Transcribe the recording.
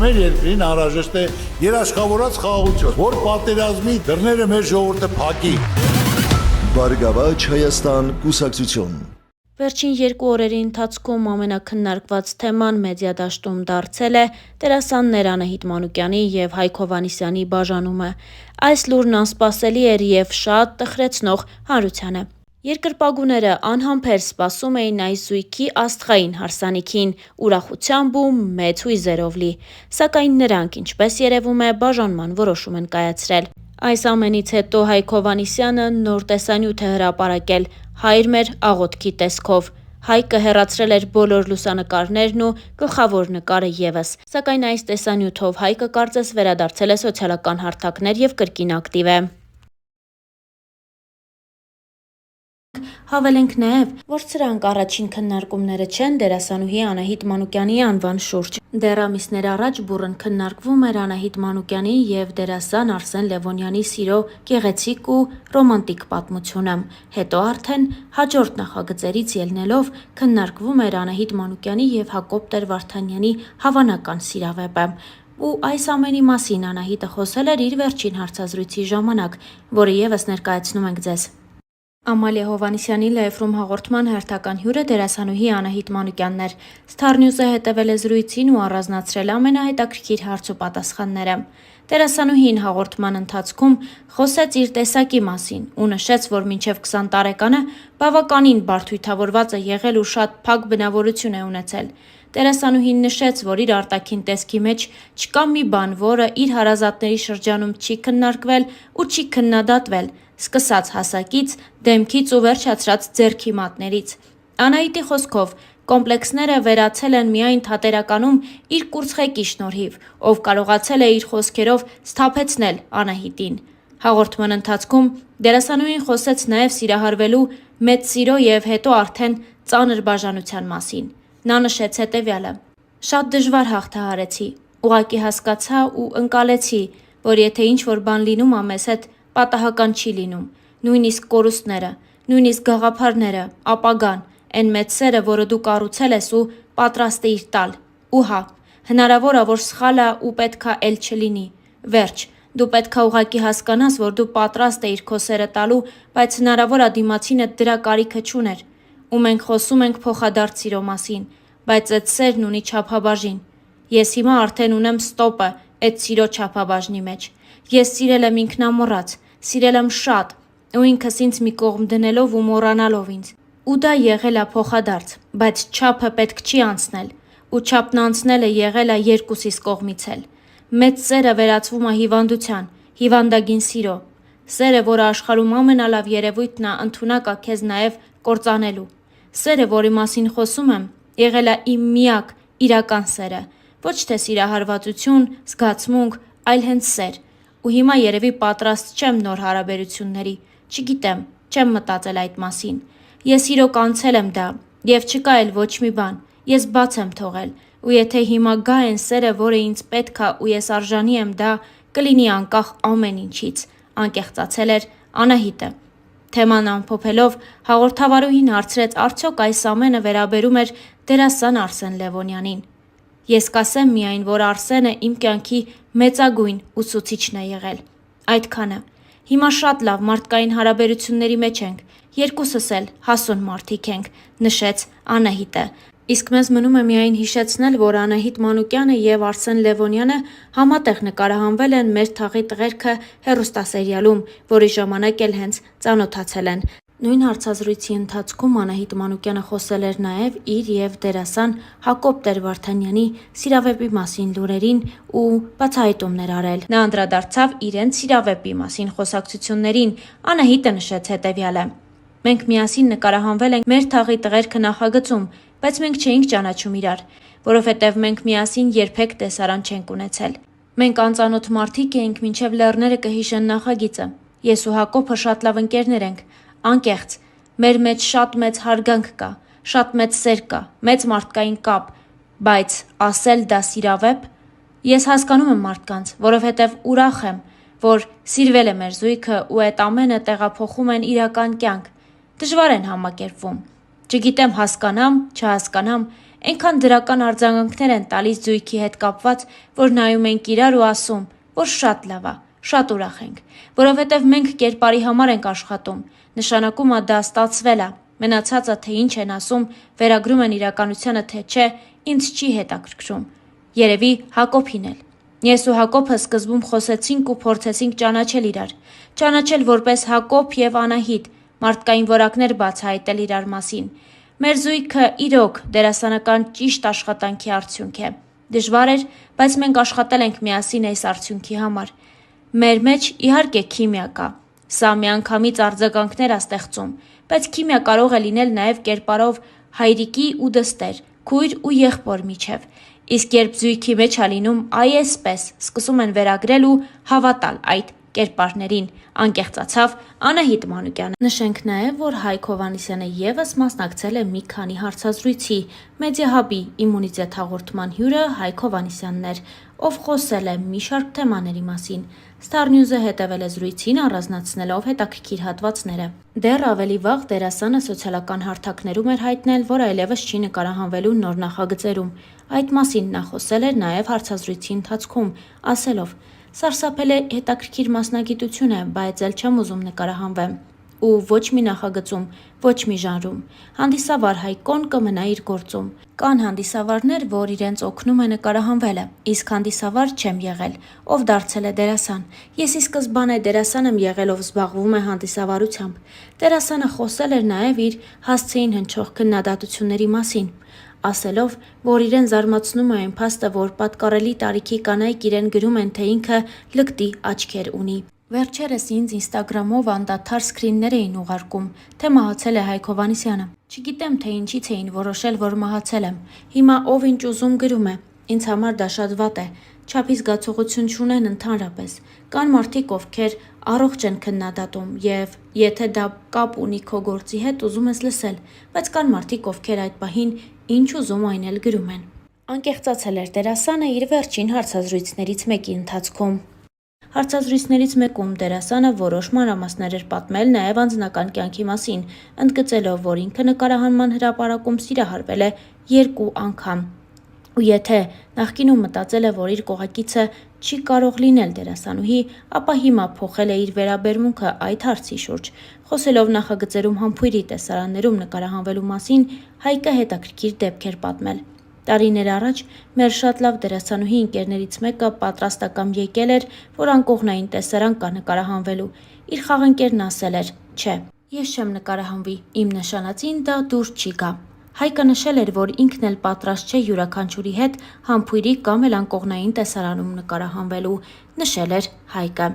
Մեր երկրին անհրաժեշտ է երաշխավորած խաղաղություն, որ պատերազմի դռները մեր ժողովուրդը փակի։ Բարգավաճ Հայաստան կուսակցություն։ Վերջին 2 օրերի ընթացքում ամենակննարկված թեման մեդիա դաշտում դարձել է դերասաններ Անահիտ Մանուկյանի եւ Հայկ Հովհաննիսյանի բաժանումը։ Այս լուրն անսպասելի էր եւ շատ տխրեցնող հանրությանը։ Երկրպագուները անհամբեր սպասում էին այս զույգի աստղային հարսանիքին, ուրախությամբ ու մեծ հույզերով լի, սակայն նրանք, ինչպես երևում է, բաժանման որոշում են կայացրել։ Այս ամենից հետո Հայկ Հովհաննիսյանը նոր տեսանյութ է հրապարակել «Հայր մեր աղոթքի» տեսքով։ Հայկը հեռացրել էր բոլոր լուսանկարներն ու գլխավոր նկարը ևս, սակայն այս տեսանյութով Հայկը կարծես վերադարձել է սոցիալական հարթակներ եւ կրկին ակտիվ է։ Հավելենք նաև, որ սրանք առաջին քննարկումները չեն դերասանուհի Անահիտ Մանուկյանի անվան շուրջ։ Դեռ ամիսներ առաջ բուռն քննարկվում էր Անահիտ Մանուկյանի եւ դերասան Արսեն Լևոնյանի սիրո գեղեցիկ ու ռոմանտիկ պատմությունը։ Հետո արդեն հաջորդ նախագծերից ելնելով քննարկվում էր Անահիտ Մանուկյանի եւ Հակոբ Տեր-Վարդանյանի հավանական սիրավեպը։ Ու այս ամենի մասին Անահիտը խոսել էր իր վերջին հարցազրույցի ժամանակ, որը ևս ներկայացնում ենք ձեզ։ Ամալիա Հովհաննիսյանի Լայֆրում հաղորդման հերթական հյուրը դերասանուհի Անահիտ Մանուկյանն էր։ Star News-ը հետևել է զրույցին ու առանձնացրել ամենահետաքրքիր հարց ու պատասխանները։ Դերասանուհին հաղորդման ընթացքում խոսեց իր տեսակի մասին ու նշեց, որ մինչև 20 տարեկանը բավականին բարդույթավորված է եղել ու շատ փակ բնավորություն է ունեցել։ Դերասանուհին նշեց, որ իր արտաքին տեսքի մեջ չկա մի բան, որը իր հարազատների շրջանում չի քննարկվել ու չի քննադատվել, սկսած հասակից, դեմքից ու վերջացրած ձեռքի մատներից։ Անահիտի խոսքով, կոմպլեքսները վերացել են միայն թատերականում իր կուրծխեկի շնորհիվ, ով կարողացել է իր խոսքերով սթափեցնել Անահիտին։ Հաղորդման ընթացքում դերասանուհին խոսեց նաև սիրահարվելու մեծ սիրո եւ հետո արդեն ծանր բաժանության մասին։ Նա նշեց հետևյալը. «Շատ դժվար հաղթահարեցի, ուղղակի հասկացա ու ընկալեցի, որ եթե ինչ-որ բան լինում ա մեզ հետ, պատահական չի լինում, նույնիսկ կորուստները, նույնիսկ գաղափարները, ապագան, այն մեծ սերը, որը դու կառուցել ես ու պատրաստ էիր տալ, ու հա, հնարավոր ա, որ սխալ ա ու պետքա էլ չլինի, վերջ, դու պետքա ուղղակի հասկանաս, որ դու պատրաստ էիր քո սերը տալու, բայց հնարավոր ա դիմացինդ դրա կարիքը չուներ, ու մենք խոսում ենք փոխադարձ սիրո մասին, բայց այդ սերն ունի չափաբաժին, ես հիմա արդեն ունեմ ստոպը այդ սիրո չափաբաժնի մեջ, ես սիրել եմ ինքնամոռաց, սիրել եմ շատ, ու ինքս ինձ մի կողմ դնելով ու մոռանալով ինձ, ու դա եղել ա փոխադարձ, բայց չափը պետք չի անցնել, ու չափն անցնելը եղել ա երկուսիս կողմից էլ, մեծ սերը վերածվում ա հիվանդության, հիվանդագին սիրո, սերը, որը աշխարհում ամենալավ երևույթն ա, ընդունակ ա քեզ նաև կործանելու, սերը, որի մասին խոսում եմ, եղել ա իմ միակ իրական սերը, ոչ թե սիրահարվածություն, զգացմունք, այլ հենց սեր, ու հիմա երևի պատրաստ չեմ նոր հարաբերությունների, չգիտեմ, չեմ մտածել այդ մասին, ես իրոք անցել եմ դա, եւ չկա էլ ոչ մի բան, ես բաց եմ թողել, ու եթե հիմա գա այն սերը, որը ինձ պետք ա ու ես արժանի եմ դա, կլինի անկախ ամեն ինչից, անկեղծացել էր Անահիտը։ Թեման ամփոփելով հաղորդավարուհին հարցրեց, արդյոք այս ամենը վերաբերում էր դերասան Արսեն Լևոնյանին։ Ես կասեմ միայն, որ Արսենը իմ կյանքի մեծագույն ուսուցիչն է եղել։ Այդքանը։ Հիմա շատ լավ մարդկային հարաբերությունների մեջ ենք, երկուսս էլ հասուն մարդիկ ենք, նշեց Անահիտը։ Իսկ մեզ մնում է միայն հիշեցնել, որ Անահիտ Մանուկյանը եւ Արսեն Լևոնյանը համատեղ նկարահանվել են «Մեր թաղի տղերքը» հեռուստասերիալում, որի ժամանակ էլ հենց ծանոթացել են։ Նույն հարցազրույցի ընթացքում Անահիտ Մանուկյանը խոսել էր նաև իր եւ դերասան Հակոբ Տեր-Վարդանյանի սիրավեպի մասին լուրերին ու բացահայտումներ արել։ Նա անդրադարձավ իրենց սիրավեպի մասին խոսակցություններին։ Անահիտը նշեց հետևյալը. «Մենք միասին նկարահանվել ենք «Մեր թաղի տղերքը» նախագծում, բայց մենք չէինք ճանաչում իրար, որովհետև մենք միասին երբեք տեսարան չենք ունեցել։ Մենք անծանոթ մարդիկ էինք, մինչև լեռները կհիշեն նախագիծը։ Ես ու Հակոբը շատ լավ ընկերներ ենք, անկեղծ, մեր մեջ շատ մեծ հարգանք կա, շատ մեծ սեր կա, մեծ մարդկային կապ, բայց ասել դա սիրավեպ, ես հասկանում եմ մարդկանց, որովհետև ուրախ եմ, որ սիրվել է մեր զույգը ու այդ ամենը տեղափոխում են իրական կյանք, դժվար են համակերպվում։ Չգիտեմ հասկանամ, չհասկանամ, Այնքան դրական արձագանքներ են տալիս զույգի հետ կապված, որ նայում ենք իրար ու ասում, որ շատ լավ է, շատ ուրախ ենք, որովհետև մենք կերպարի համար ենք աշխատում, նշանակում է դա ստացվել է, մնացածը թե ինչ են ասում, վերագրում են իրականությանը թե չէ, ինձ չի հետաքրքրում, երևի Հակոբին էլ։ Ես ու Հակոբը սկզբում խոսեցինք ու փորձեցինք ճանաչել իրար, ճանաչել որպես Հակոբ և Անահիտ, մարդկային որակներ բացահայտել իրար մասին։ Մեր զույգը իրոք դերասանական ճիշտ աշխատանքի արդյունք է։ Դժվար էր, բայց մենք աշխատել ենք միասին այս արդյունքի համար։ Մեր մեջ իհարկե քիմիա կա։ Սա միանգամից արձագանքներ է ստեղծում, բայց քիմիա կարող է լինել նաև կերպարով հայրիկի ու դստեր, քույր ու եղբոր միջև։ Իսկ երբ զույգի մեջ է լինում այսպես, սկսում են վերագրել ու հավատալ այդ կերպարներին, անկեղծացավ Անահիտ Մանուկյանը։ Նշենք նաև, որ Հայկ Հովհաննիսյանը ևս մասնակցել է մի քանի հարցազրույցի։ Մեդիահաբի իմունիտետ հաղորդման հյուրը Հայկ Հովհաննիսյանն էր, ով խոսել է մի շարք թեմաների մասին։ Star News-ը հետևել է զրույցին, առանձնացնելով հետաքրքիր հատվածները։ Դեռ ավելի վաղ դերասանը սոցիալական հարթակներում էր հայտնել, որ այլևս չի նկարահանվելու նոր նախագծերում։ Այդ մասին նա խոսել էր նաև հարցազրույցի ընթացքում, ասելով. «Սարսափել է հետաքրքիր մասնագիտություն է, բայց էլ չեմ ուզում նկարահանվեմ։ Ու ոչ մի նախագծում, ոչ մի ժանրում։ Հանդիսավար Հայկոն կմնա իր գործում։ Կան հանդիսավարներ, որ իրենց օգնում է նկարահանվելը, իսկ հանդիսավար չեմ եղել, ով դարձել է դերասան։ Ես ի սկզբանե դերասան եմ եղել, ով զբաղվում է հանդիսավարությամբ»։ Դերասանը խոսել էր նաև իր հասցեին հնչող քննադատությունների մասին, ասելով, որ իրեն զարմացնում է այն փաստը, որ պատկառելի տարիքի կանայք իրեն գրում են, թե ինքը լկտի աչքեր ունի։ Վերջերս ինձ Instagram-ով անդադար սկրիններ էին ուղարկում, թե մահացել է Հայկ Հովհաննիսյանը։ Չգիտեմ, թե ինչից էին որոշել, որ մահացել եմ։ Հիմա ով ինչ ուզում գրում է։ Ինձ համար դա շատ վատ է։ Չափի զգացողություն չունեն ընդհանրապես։ Կան մարդիկ, ովքեր առողջ են քննադատում եւ եթե դա կապ ունի քո գործի հետ, ուզում ես լսել, բայց կան մարդիկ, ովքեր այդ պահին ինչ ուզում այն էլ գրում են։ Անկեղծացել էր դերասանը իր վերջին հարցազրույցներից մեկի ընթացքում։ Հարցազրույցներից մեկում դերասանը որոշ մանրամասներ էր պատմել նաև անձնական կյանքի մասին, ընդգծելով, որ ինքը նկարահանման հրապարակում սիրահարվել է 2 անգամ։ Ու եթե նախկինում մտածել է, որ իր կողակիցը չի կարող լինել դերասանուհի, ապա հիմա փոխել է իր վերաբերմունքը այդ հարցի շուրջ։ Խոսելով նախագծերում համբույրի տեսարաններում նկարահանվելու մասին, Հայկը հետաքրքիր դեպք էր պատմել։ Տարիներ առաջ մեր շատ լավ դերասանուհի ընկերներից մեկը պատրաստակամ եկել էր, որ անկողնային տեսարան կա նկարահանվելու։ Իր խաղընկերն ասել էր. «Չէ, ես չեմ նկարահանվի, իմ նշանածին դա դուր չի գա»։ Հայկը նշել էր, որ ինքն էլ պատրաստ չէ յուրաքանչյուրի հետ համբույրի կամ էլ անկողնային տեսարանում նկարահանվելու, նշել էր Հայկը։